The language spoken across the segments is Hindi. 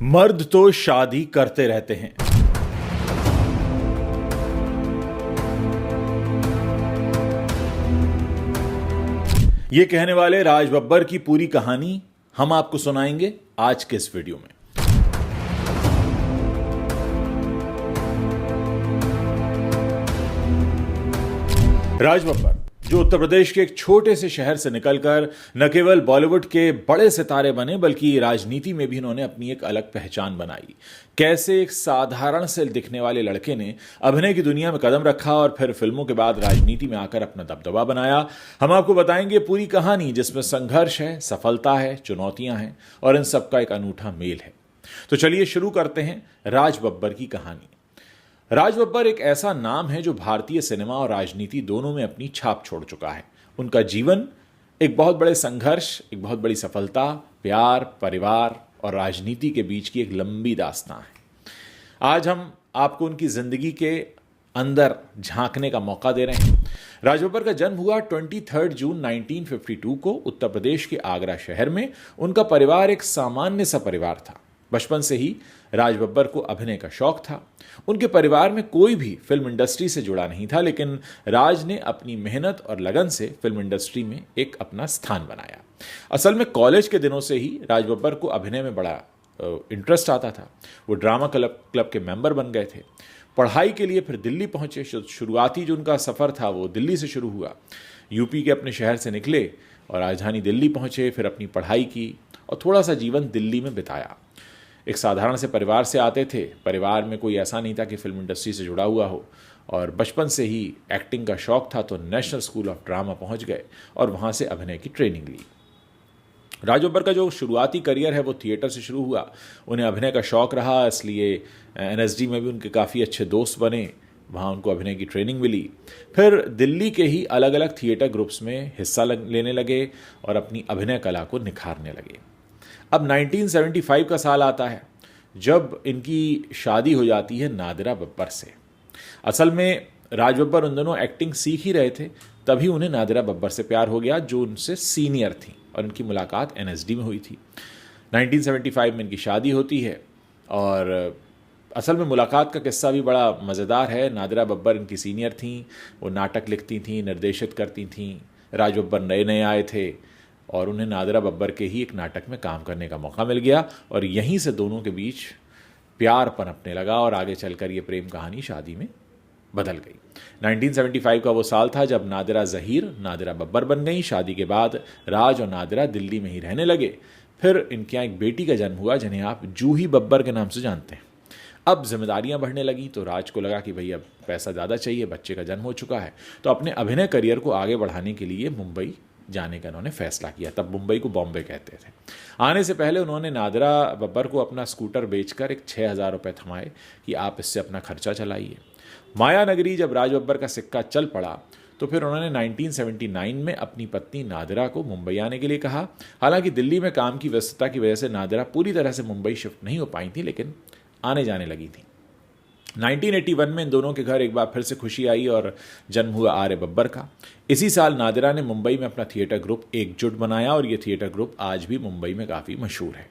मर्द तो शादी करते रहते हैं। ये कहने वाले राज बब्बर की पूरी कहानी हम आपको सुनाएंगे आज के इस वीडियो में। राज बब्बर जो उत्तर प्रदेश के एक छोटे से शहर से निकलकर न केवल बॉलीवुड के बड़े सितारे बने बल्कि राजनीति में भी इन्होंने अपनी एक अलग पहचान बनाई। कैसे एक साधारण से दिखने वाले लड़के ने अभिनय की दुनिया में कदम रखा और फिर फिल्मों के बाद राजनीति में आकर अपना दबदबा बनाया, हम आपको बताएंगे पूरी कहानी, जिसमें संघर्ष है, सफलता है, चुनौतियां हैं और इन सबका एक अनूठा मेल है। तो चलिए शुरू करते हैं राज बब्बर की कहानी। राज बब्बर एक ऐसा नाम है जो भारतीय सिनेमा और राजनीति दोनों में अपनी छाप छोड़ चुका है। उनका जीवन एक बहुत बड़े संघर्ष, एक बहुत बड़ी सफलता, प्यार, परिवार और राजनीति के बीच की एक लंबी दास्तां है। आज हम आपको उनकी जिंदगी के अंदर झांकने का मौका दे रहे हैं। राज बब्बर का जन्म हुआ 23 जून 1952 को उत्तर प्रदेश के आगरा शहर में। उनका परिवार एक सामान्य सा परिवार था। बचपन से ही राज बब्बर को अभिनय का शौक था। उनके परिवार में कोई भी फिल्म इंडस्ट्री से जुड़ा नहीं था, लेकिन राज ने अपनी मेहनत और लगन से फिल्म इंडस्ट्री में एक अपना स्थान बनाया। असल में कॉलेज के दिनों से ही राज बब्बर को अभिनय में बड़ा इंटरेस्ट आता था। वो ड्रामा क्लब के मेंबर बन गए थे। पढ़ाई के लिए फिर दिल्ली पहुंचे। शुरुआती जो उनका सफ़र था वो दिल्ली से शुरू हुआ। यूपी के अपने शहर से निकले और राजधानी दिल्ली पहुंचे, फिर अपनी पढ़ाई की और थोड़ा सा जीवन दिल्ली में बिताया। एक साधारण से परिवार से आते थे। परिवार में कोई ऐसा नहीं था कि फिल्म इंडस्ट्री से जुड़ा हुआ हो, और बचपन से ही एक्टिंग का शौक था तो नेशनल स्कूल ऑफ ड्रामा पहुंच गए और वहां से अभिनय की ट्रेनिंग ली। राज बब्बर का जो शुरुआती करियर है वो थिएटर से शुरू हुआ। उन्हें अभिनय का शौक रहा, इसलिए एनएसडी में भी उनके काफ़ी अच्छे दोस्त बने। वहाँ उनको अभिनय की ट्रेनिंग मिली। फिर दिल्ली के ही अलग अलग थिएटर ग्रुप्स में हिस्सा लेने लगे और अपनी अभिनय कला को निखारने लगे। अब 1975 का साल आता है जब इनकी शादी हो जाती है नादिरा बब्बर से। असल में राज बब्बर उन दोनों एक्टिंग सीख ही रहे थे, तभी उन्हें नादिरा बब्बर से प्यार हो गया जो उनसे सीनियर थी, और इनकी मुलाकात एनएसडी में हुई थी। 1975 में इनकी शादी होती है और असल में मुलाकात का किस्सा भी बड़ा मज़ेदार है। नादिरा बब्बर इनकी सीनियर थीं, वो नाटक लिखती थीं, निर्देशित करती थीं। राज बब्बर नए नए आए थे और उन्हें नादिरा बब्बर के ही एक नाटक में काम करने का मौका मिल गया, और यहीं से दोनों के बीच प्यार पनपने लगा और आगे चलकर ये प्रेम कहानी शादी में बदल गई। 1975 का वो साल था जब नादिरा ज़हीर नादिरा बब्बर बन गई। शादी के बाद राज और नादिरा दिल्ली में ही रहने लगे। फिर इनके यहाँ एक बेटी का जन्म हुआ जिन्हें आप जूही बब्बर के नाम से जानते हैं। अब जिम्मेदारियां बढ़ने लगी तो राज को लगा कि भाई अब पैसा ज़्यादा चाहिए, बच्चे का जन्म हो चुका है, तो अपने अभिनय करियर को आगे बढ़ाने के लिए मुंबई जाने का उन्होंने फैसला किया। तब मुंबई को बॉम्बे कहते थे। आने से पहले उन्होंने नादिरा बब्बर को अपना स्कूटर बेचकर एक 6,000 रुपये थमाए कि आप इससे अपना खर्चा चलाइए। माया नगरी जब राज बब्बर का सिक्का चल पड़ा तो फिर उन्होंने 1979 में अपनी पत्नी नादिरा को मुंबई आने के लिए कहा। हालांकि दिल्ली में काम की व्यस्तता की वजह से नादिरा पूरी तरह से मुंबई शिफ्ट नहीं हो पाई थी, लेकिन आने जाने लगी थी। 1981 में इन दोनों के घर एक बार फिर से खुशी आई और जन्म हुआ आर्य बब्बर का। इसी साल नादिरा ने मुंबई में अपना थिएटर ग्रुप एकजुट बनाया और ये थिएटर ग्रुप आज भी मुंबई में काफ़ी मशहूर है।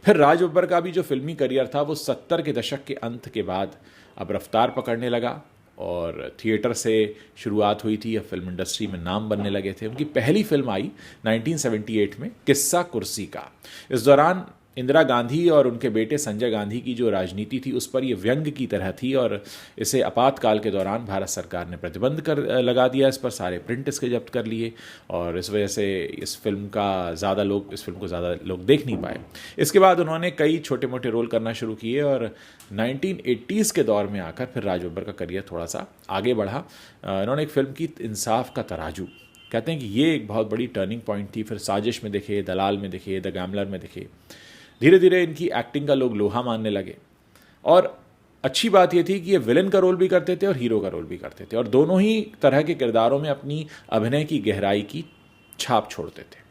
फिर राज बब्बर का भी जो फिल्मी करियर था वो 70 के दशक के अंत के बाद अब रफ्तार पकड़ने लगा और थिएटर से शुरुआत हुई थी। अब फिल्म इंडस्ट्री में नाम बनने लगे थे। उनकी पहली फिल्म आई 1978 में, किस्सा कुर्सी का। इस दौरान इंदिरा गांधी और उनके बेटे संजय गांधी की जो राजनीति थी उस पर ये व्यंग्य की तरह थी, और इसे आपातकाल के दौरान भारत सरकार ने प्रतिबंध लगा दिया। इस पर सारे प्रिंट इसके जब्त कर लिए और इस वजह से इस फिल्म को ज़्यादा लोग देख नहीं पाए। इसके बाद उन्होंने कई छोटे मोटे रोल करना शुरू किए और 1980s के दौर में आकर फिर राज बब्बर का करियर थोड़ा सा आगे बढ़ा। इन्होंने एक फिल्म की इंसाफ का तराजू, कहते हैं कि ये एक बहुत बड़ी टर्निंग पॉइंट थी। फिर साजिश में दिखे, दलाल में दिखे, द गैमलर में दिखे। धीरे धीरे इनकी एक्टिंग का लोग लोहा मानने लगे, और अच्छी बात यह थी कि ये विलन का रोल भी करते थे और हीरो का रोल भी करते थे, और दोनों ही तरह के किरदारों में अपनी अभिनय की गहराई की छाप छोड़ते थे।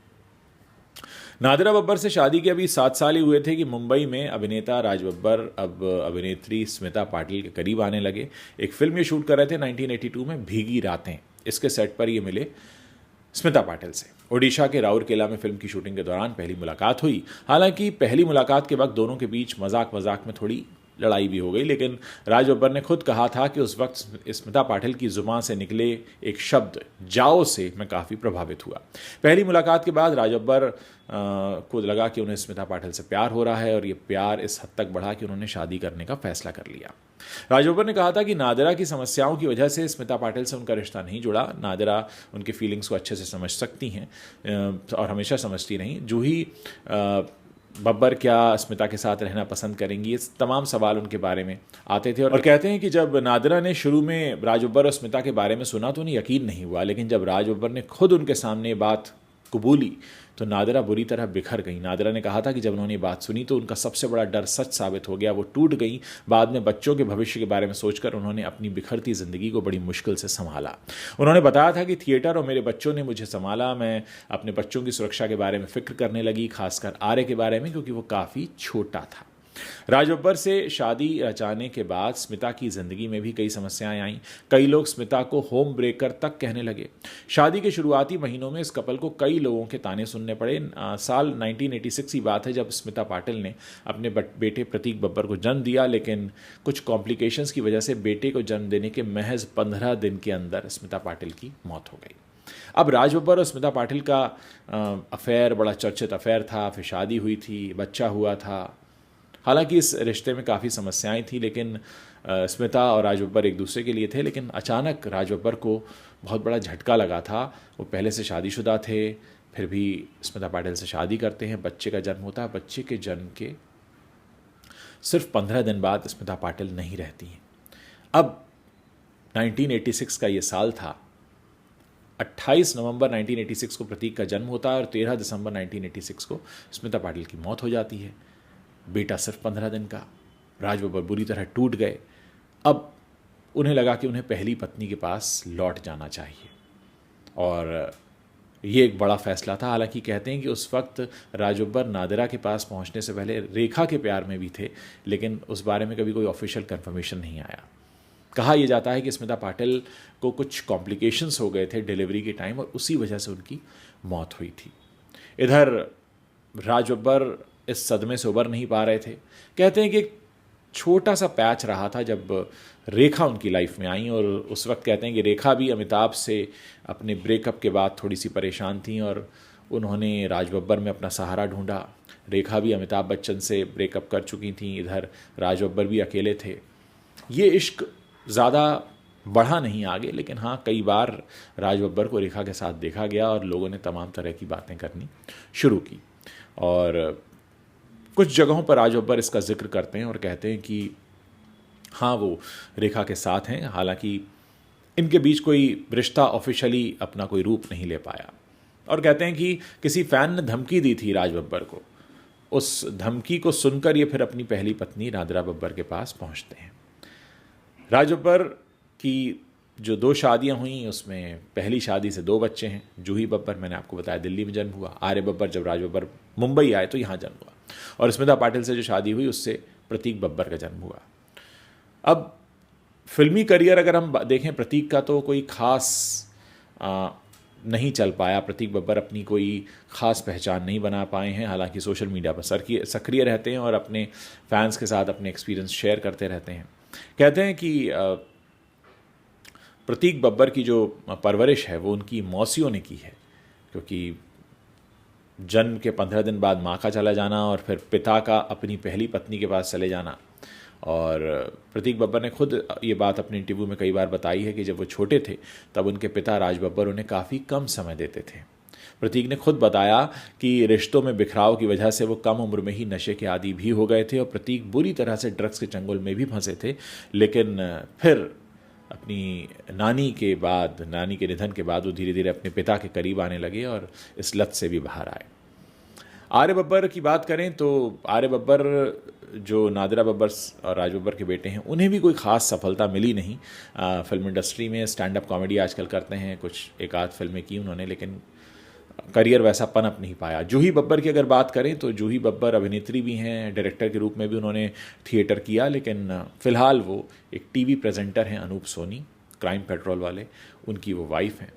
नादिरा बब्बर से शादी के अभी 7 साल ही हुए थे कि मुंबई में अभिनेता राज बब्बर अब अभिनेत्री स्मिता पाटिल के करीब आने लगे। एक फिल्म ये शूट कर रहे थे 1982 में, भीगी रातें। इसके सेट पर ये मिले स्मिता पाटिल से ओडिशा के राउरकेला में फिल्म की शूटिंग के दौरान पहली मुलाकात हुई। हालांकि पहली मुलाकात के वक्त दोनों के बीच मजाक मजाक में थोड़ी लड़ाई भी हो गई, लेकिन राज बब्बर ने खुद कहा था कि उस वक्त स्मिता पाटिल की जुबान से निकले एक शब्द जाओ से मैं काफ़ी प्रभावित हुआ। पहली मुलाकात के बाद राज बब्बर को लगा कि उन्हें स्मिता पाटिल से प्यार हो रहा है और ये प्यार इस हद तक बढ़ा कि उन्होंने शादी करने का फैसला कर लिया। राज बब्बर ने कहा था कि नादिरा की समस्याओं की वजह से स्मिता पाटिल से उनका रिश्ता नहीं जुड़ा। नादिरा उनकी फीलिंग्स को अच्छे से समझ सकती हैं और हमेशा समझती रहीं। जूही बब्बर क्या स्मिता के साथ रहना पसंद करेंगी, ये तमाम सवाल उनके बारे में आते थे और कहते हैं कि जब नादिरा ने शुरू में राज बब्बर और स्मिता के बारे में सुना तो उन्हें यकीन नहीं हुआ, लेकिन जब राज बब्बर ने खुद उनके सामने बात कबूली तो नादिरा बुरी तरह बिखर गई। नादिरा ने कहा था कि जब उन्होंने ये बात सुनी तो उनका सबसे बड़ा डर सच साबित हो गया, वो टूट गई। बाद में बच्चों के भविष्य के बारे में सोचकर उन्होंने अपनी बिखरती ज़िंदगी को बड़ी मुश्किल से संभाला। उन्होंने बताया था कि थिएटर और मेरे बच्चों ने मुझे संभाला। मैं अपने बच्चों की सुरक्षा के बारे में फिक्र करने लगी, खासकर आर्य के बारे में, क्योंकि वो काफ़ी छोटा था। राज बब्बर से शादी रचाने के बाद स्मिता की ज़िंदगी में भी कई समस्याएं आईं। कई लोग स्मिता को होम ब्रेकर तक कहने लगे। शादी के शुरुआती महीनों में इस कपल को कई लोगों के ताने सुनने पड़े। साल 1986 की बात है जब स्मिता पाटिल ने अपने बेटे प्रतीक बब्बर को जन्म दिया, लेकिन कुछ कॉम्प्लिकेशंस की वजह से बेटे को जन्म देने के महज 15 दिन के अंदर स्मिता पाटिल की मौत हो गई। अब राज बब्बर और स्मिता पाटिल का अफेयर बड़ा चर्चित अफेयर था, फिर शादी हुई थी, बच्चा हुआ था। हालांकि इस रिश्ते में काफ़ी समस्याएं थी, लेकिन स्मिता और राज बब्बर एक दूसरे के लिए थे। लेकिन अचानक राज बब्बर को बहुत बड़ा झटका लगा था। वो पहले से शादीशुदा थे, फिर भी स्मिता पाटिल से शादी करते हैं, बच्चे का जन्म होता है। बच्चे के जन्म के सिर्फ 15 दिन बाद स्मिता पाटिल नहीं रहती हैं। अब 1986 का ये साल था। 28 नवंबर 1986 को प्रतीक का जन्म होता है और 13 दिसंबर 1986 को स्मिता पाटिल की मौत हो जाती है। बेटा सिर्फ 15 दिन का। राज बब्बर बुरी तरह टूट गए। अब उन्हें लगा कि उन्हें पहली पत्नी के पास लौट जाना चाहिए और ये एक बड़ा फैसला था। हालांकि कहते हैं कि उस वक्त राज बब्बर नादिरा के पास पहुंचने से पहले रेखा के प्यार में भी थे, लेकिन उस बारे में कभी कोई ऑफिशियल कंफर्मेशन नहीं आया। कहा यह जाता है कि स्मिता पाटिल को कुछ कॉम्प्लिकेशंस हो गए थे डिलीवरी के टाइम और उसी वजह से उनकी मौत हुई थी। इधर राज बब्बर इस सदमे से उबर नहीं पा रहे थे। कहते हैं कि एक छोटा सा पैच रहा था जब रेखा उनकी लाइफ में आई और उस वक्त कहते हैं कि रेखा भी अमिताभ से अपने ब्रेकअप के बाद थोड़ी सी परेशान थी और उन्होंने राज बब्बर में अपना सहारा ढूंढा। रेखा भी अमिताभ बच्चन से ब्रेकअप कर चुकी थी, इधर राज बब्बर भी अकेले थे। ये इश्क ज़्यादा बढ़ा नहीं आगे, लेकिन हाँ कई बार राज बब्बर को रेखा के साथ देखा गया और लोगों ने तमाम तरह की बातें करनी शुरू की और कुछ जगहों पर राज बब्बर इसका जिक्र करते हैं और कहते हैं कि हाँ वो रेखा के साथ हैं। हालांकि इनके बीच कोई रिश्ता ऑफिशियली अपना कोई रूप नहीं ले पाया और कहते हैं कि किसी फ़ैन ने धमकी दी थी राज बब्बर को। उस धमकी को सुनकर ये फिर अपनी पहली पत्नी नादिरा बब्बर के पास पहुंचते हैं। राज बब्बर की जो 2 शादियां हुई उसमें पहली शादी से 2 बच्चे हैं। जूही बब्बर मैंने आपको बताया दिल्ली में जन्म हुआ। आर्य बब्बर जब राज बब्बर मुंबई आए तो यहाँ जन्म हुआ और स्मिता पाटिल से जो शादी हुई उससे प्रतीक बब्बर का जन्म हुआ। अब फिल्मी करियर अगर हम देखें प्रतीक का तो कोई खास नहीं चल पाया। प्रतीक बब्बर अपनी कोई ख़ास पहचान नहीं बना पाए हैं। हालांकि सोशल मीडिया पर सक्रिय रहते हैं और अपने फैंस के साथ अपने एक्सपीरियंस शेयर करते रहते हैं। कहते हैं कि प्रतीक बब्बर की जो परवरिश है वो उनकी मौसियों ने की है, क्योंकि जन्म के 15 दिन बाद माँ का चला जाना और फिर पिता का अपनी पहली पत्नी के पास चले जाना। और प्रतीक बब्बर ने खुद ये बात अपने इंटरव्यू में कई बार बताई है कि जब वो छोटे थे तब उनके पिता राज बब्बर उन्हें काफ़ी कम समय देते थे। प्रतीक ने खुद बताया कि रिश्तों में बिखराव की वजह से वो कम उम्र में ही नशे के आदी भी हो गए थे और प्रतीक बुरी तरह से ड्रग्स के चंगुल में भी फंसे थे। लेकिन फिर अपनी नानी के निधन के बाद वो धीरे धीरे अपने पिता के करीब आने लगे और इस लत से भी बाहर आए। आर्य बब्बर की बात करें तो आर्य बब्बर जो नादिरा बब्बर और राज बब्बर के बेटे हैं उन्हें भी कोई ख़ास सफलता मिली नहीं। फिल्म इंडस्ट्री में स्टैंड अप कॉमेडी आजकल करते हैं, कुछ एक आध फिल्में की उन्होंने, लेकिन करियर वैसा पनप नहीं पाया। जूही बब्बर की अगर बात करें तो जूही बब्बर अभिनेत्री भी हैं, डायरेक्टर के रूप में भी उन्होंने थिएटर किया, लेकिन फ़िलहाल वो एक टीवी प्रेजेंटर हैं। अनूप सोनी क्राइम पेट्रोल वाले, उनकी वो वाइफ हैं।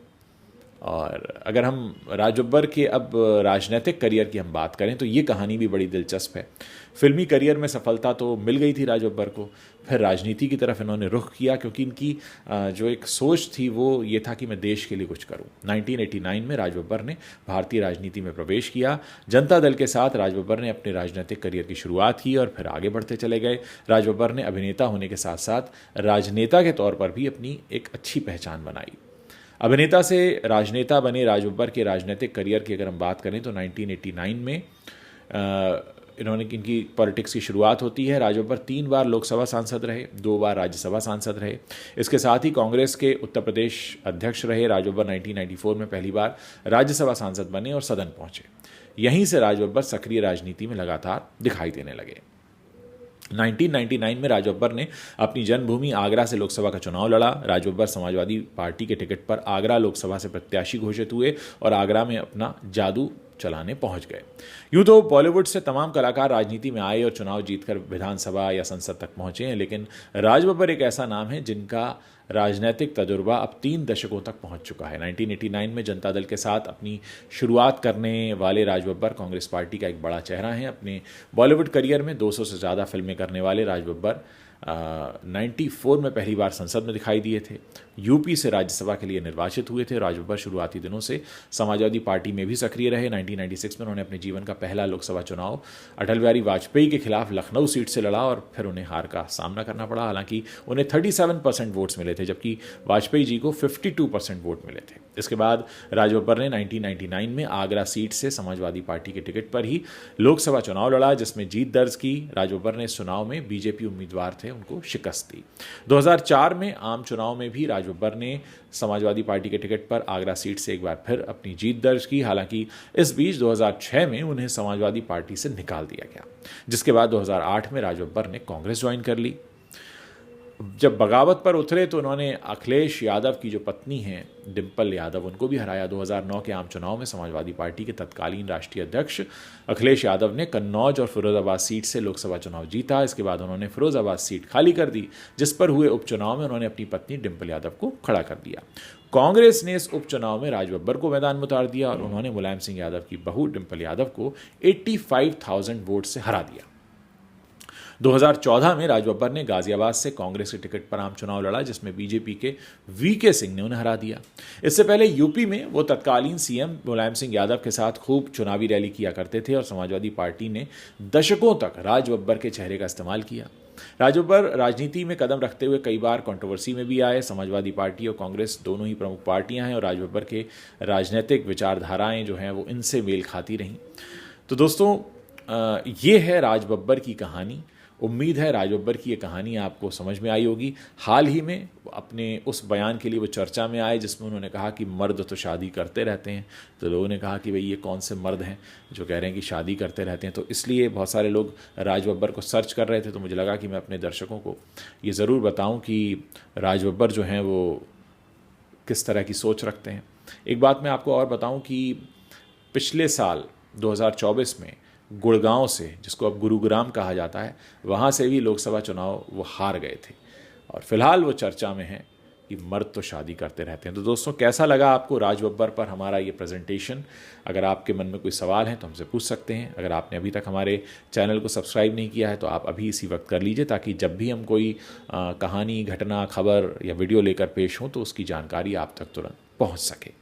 और अगर हम राज बब्बर के अब राजनीतिक करियर की हम बात करें तो ये कहानी भी बड़ी दिलचस्प है। फिल्मी करियर में सफलता तो मिल गई थी राज बब्बर को, फिर राजनीति की तरफ इन्होंने रुख किया क्योंकि इनकी जो एक सोच थी वो ये था कि मैं देश के लिए कुछ करूं। 1989 में राज बब्बर ने भारतीय राजनीति में प्रवेश किया। जनता दल के साथ राज बब्बर ने अपने राजनीतिक करियर की शुरुआत की और फिर आगे बढ़ते चले गए। राज बब्बर ने अभिनेता होने के साथ साथ राजनेता के तौर पर भी अपनी एक अच्छी पहचान बनाई। अभिनेता से राजनेता बने राज बब्बर के राजनीतिक करियर की अगर हम बात करें तो 1989 में इनकी पॉलिटिक्स की शुरुआत होती है। राज बब्बर 3 बार लोकसभा सांसद रहे, 2 बार राज्यसभा सांसद रहे। इसके साथ ही कांग्रेस के उत्तर प्रदेश अध्यक्ष रहे। राज बब्बर 1994 में पहली बार राज्यसभा सांसद बने और सदन पहुंचे। यहीं से राज बब्बर सक्रिय राजनीति में लगातार दिखाई देने लगे। 1999 में राज बब्बर ने अपनी जन्मभूमि आगरा से लोकसभा का चुनाव लड़ा। राज बब्बर समाजवादी पार्टी के टिकट पर आगरा लोकसभा से प्रत्याशी घोषित हुए और आगरा में अपना जादू चलाने पहुंच गए। यूं तो बॉलीवुड से तमाम कलाकार राजनीति में आए और चुनाव जीतकर विधानसभा या संसद तक पहुंचे हैं, लेकिन राज बब्बर एक ऐसा नाम है जिनका राजनीतिक तजुर्बा अब 3 दशकों तक पहुंच चुका है। 1989 में जनता दल के साथ अपनी शुरुआत करने वाले राज बब्बर कांग्रेस पार्टी का एक बड़ा चेहरा है। अपने बॉलीवुड करियर में 200 से ज़्यादा फिल्में करने वाले राज बब्बर 94 में पहली बार संसद में दिखाई दिए थे। यूपी से राज्यसभा के लिए निर्वाचित हुए थे। राज बब्बर शुरुआती दिनों से समाजवादी पार्टी में भी सक्रिय रहे। 1996 में उन्होंने अपने जीवन का पहला लोकसभा चुनाव अटल बिहारी वाजपेयी के खिलाफ लखनऊ सीट से लड़ा और फिर उन्हें हार का सामना करना पड़ा। हालांकि उन्हें 37% वोट्स मिले थे जबकि वाजपेयी जी को 52% वोट मिले थे। इसके बाद राज बब्बर ने 1999 में आगरा सीट से समाजवादी पार्टी के टिकट पर ही लोकसभा चुनाव लड़ा जिसमें जीत दर्ज की। राज बब्बर ने इस चुनाव में बीजेपी उम्मीदवार थे उनको शिकस्त दी। 2004 में आम चुनाव में भी राज बब्बर ने समाजवादी पार्टी के टिकट पर आगरा सीट से एक बार फिर अपनी जीत दर्ज की। हालांकि इस बीच 2006 में उन्हें समाजवादी पार्टी से निकाल दिया गया, जिसके बाद 2008 में राज बब्बर ने कांग्रेस ज्वाइन कर ली। जब बगावत पर उतरे तो उन्होंने अखिलेश यादव की जो पत्नी हैं डिंपल यादव उनको भी हराया। 2009 के आम चुनाव में समाजवादी पार्टी के तत्कालीन राष्ट्रीय अध्यक्ष अखिलेश यादव ने कन्नौज और फिरोजाबाद सीट से लोकसभा चुनाव जीता। इसके बाद उन्होंने फिरोजाबाद सीट खाली कर दी, जिस पर हुए उपचुनाव में उन्होंने अपनी पत्नी डिंपल यादव को खड़ा कर दिया। कांग्रेस ने इस उपचुनाव में राज बब्बर को मैदान में उतार दिया और उन्होंने मुलायम सिंह यादव की बहू डिंपल यादव को 85,000 वोट से हरा दिया। 2014 में राज बब्बर ने गाजियाबाद से कांग्रेस के टिकट पर आम चुनाव लड़ा जिसमें बीजेपी के वीके सिंह ने उन्हें हरा दिया। इससे पहले यूपी में वो तत्कालीन सीएम मुलायम सिंह यादव के साथ खूब चुनावी रैली किया करते थे और समाजवादी पार्टी ने दशकों तक राज बब्बर के चेहरे का इस्तेमाल किया। राज बब्बर राजनीति में कदम रखते हुए कई बार कंट्रोवर्सी में भी आए। समाजवादी पार्टी और कांग्रेस दोनों ही प्रमुख पार्टियां हैं और राज बब्बर के राजनीतिक विचारधाराएं जो हैं वो इनसे मेल खाती रहीं। तो दोस्तों ये है राज बब्बर की कहानी। उम्मीद है राज बब्बर की ये कहानी आपको समझ में आई होगी। हाल ही में अपने उस बयान के लिए वो चर्चा में आए जिसमें उन्होंने कहा कि मर्द तो शादी करते रहते हैं। तो लोगों ने कहा कि भाई ये कौन से मर्द हैं जो कह रहे हैं कि शादी करते रहते हैं। तो इसलिए बहुत सारे लोग राज बब्बर को सर्च कर रहे थे। तो मुझे लगा कि मैं अपने दर्शकों को ये ज़रूर बताऊं कि राज बब्बर जो हैं वो किस तरह की सोच रखते हैं। एक बात मैं आपको और बताऊं कि पिछले साल 2024 में गुड़गांव से, जिसको अब गुरुग्राम कहा जाता है, वहाँ से भी लोकसभा चुनाव वो हार गए थे और फिलहाल वो चर्चा में है कि मर्द तो शादी करते रहते हैं। तो दोस्तों कैसा लगा आपको राज बब्बर पर हमारा ये प्रेजेंटेशन? अगर आपके मन में कोई सवाल है तो हमसे पूछ सकते हैं। अगर आपने अभी तक हमारे चैनल को सब्सक्राइब नहीं किया है तो आप अभी इसी वक्त कर लीजिए ताकि जब भी हम कोई कहानी, घटना, खबर या वीडियो लेकर पेश हों तो उसकी जानकारी आप तक तुरंत पहुँच सके।